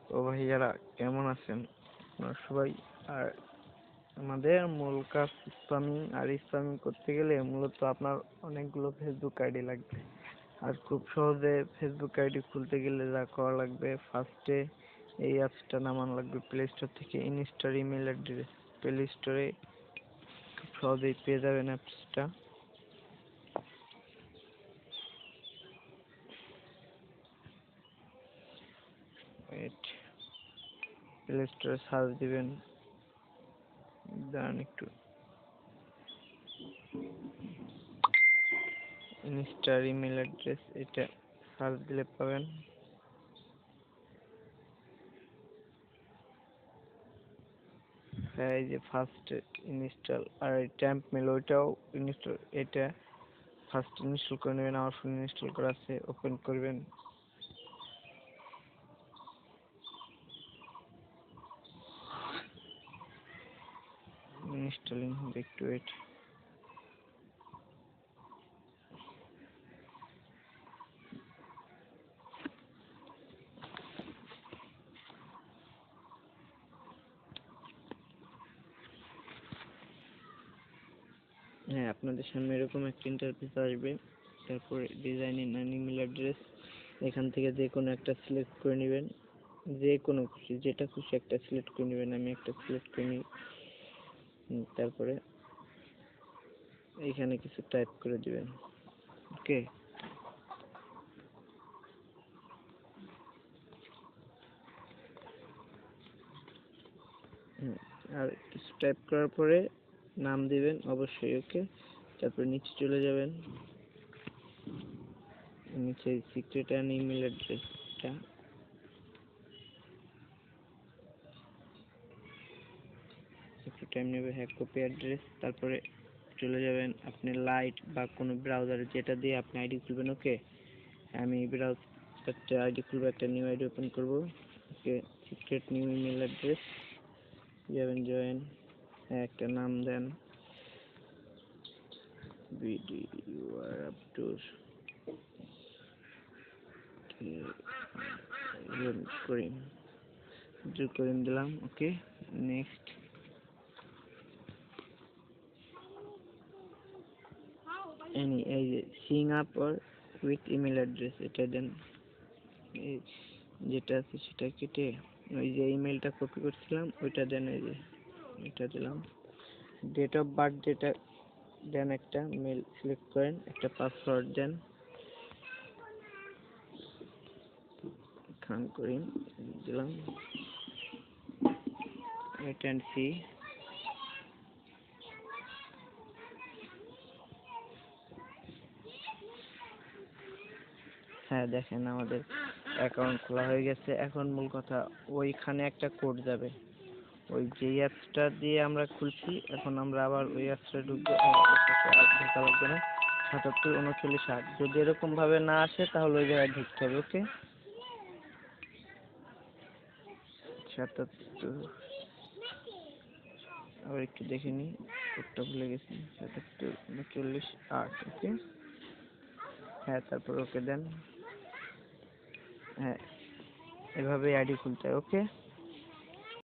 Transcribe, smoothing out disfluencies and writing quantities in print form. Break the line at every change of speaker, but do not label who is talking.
তো ভাইয়ারা কেমন আছেন আপনারা সবাই? আর আমাদের মূল কাজ স্প্যামিং, আর স্প্যামিং করতে গেলে মূলত আপনার অনেকগুলো ফেসবুক আইডি লাগবে। আর খুব সহজে ফেসবুক আইডি খুলতে গেলে যা করা লাগবে, ফার্স্টে এই অ্যাপসটা নামানো লাগবে প্লে স্টোর থেকে, ইনস্টার ইমেল অ্যাড্রেস। প্লে স্টোরে খুব সহজেই পেয়ে যাবেন অ্যাপসটা। প্লে স্টোরে সার্চ দিবেন, দাঁড়ান একটু, ইনস্টার ইমেল অ্যাড্রেস, এটা সার্চ দিলে পাবেন। হ্যাঁ, এই যে ফার্স্ট ইনস্টল, আর ট্যাম্প মেল ওইটাও ইনস্টল, এটা ফার্স্ট ইনস্টল করে নেবেন। আমার ফোনে ইনস্টল করা আছে, ওপেন করবেন। ইনস্টলিং হবে, একটু ওয়েট। হ্যাঁ, আপনাদের সামনে এরকম একটা ইন্টারফেস আসবে। তারপরে ডিজাইন এন্ড ইমেল অ্যাড্রেস, এখান থেকে যে কোনো একটা সিলেক্ট করে নেবেন, যে কোনো খুশি, যেটা খুশি একটা সিলেক্ট করে নেবেন। আমি একটা সিলেক্ট করে নিই। তারপরে এখানে কিছু টাইপ করে দিবেন। ওকে, আর কিছু টাইপ করার পরে নাম দিবেন অবশ্যই। ওকে, তারপর নিচে চলে যাবেন, নিচে সিক্রেট অ্যান্ড ইমেল অ্যাড্রেসটা একটু টাইম নেবে। হ্যাঁ, কপি অ্যাড্রেস। তারপরে চলে যাবেন আপনি লাইট বা কোনো ব্রাউজারে, যেটা দিয়ে আপনি আইডি খুলবেন। ওকে, আমি একটা আইডি খুলবো, একটা নিউ আইডি ওপেন করবো। ওকে, সিক্রেট নিউ ইমেল অ্যাড্রেস যাবেন, জয়েন, একটা নাম দেন, করিম দিলাম। ওকে, নেক্সট। এই যে Singh up or with email address, এটা দেন। যেটা আছে সেটা কেটে ওই যে ইমেলটা কপি করছিলাম ওইটা দেন, এই যে এটা দিলাম। ডেট অফ বার্থ যেটা দেন, একটা মেল সিলেক্ট করেন, একটা পাসওয়ার্ড দেন, খান করিম দিলাম। Wait and see. হ্যাঁ, দেখেন আমাদের অ্যাকাউন্ট খোলা হয়ে গেছে। এখন মূল কথা, ওইখানে একটা কোড যাবে, ওই যে অ্যাপসটা দিয়ে আমরা খুলছি, এখন আমরা আবার ওই অ্যাপসটা ঢুকবো। ঢোকা লাগবে না, 77 39 8। যদি এরকম ভাবে না আসে তাহলে ওই জায়গায় ঢুকতে হবে। ওকে, 77, আবার একটু দেখে নিই, কোডটা ভুলে গেছি। 77 39 8। ওকে, হ্যাঁ, তারপর ওকে দেন। হ্যাঁ, এভাবে আইডি খুলতে হয়। ওকে।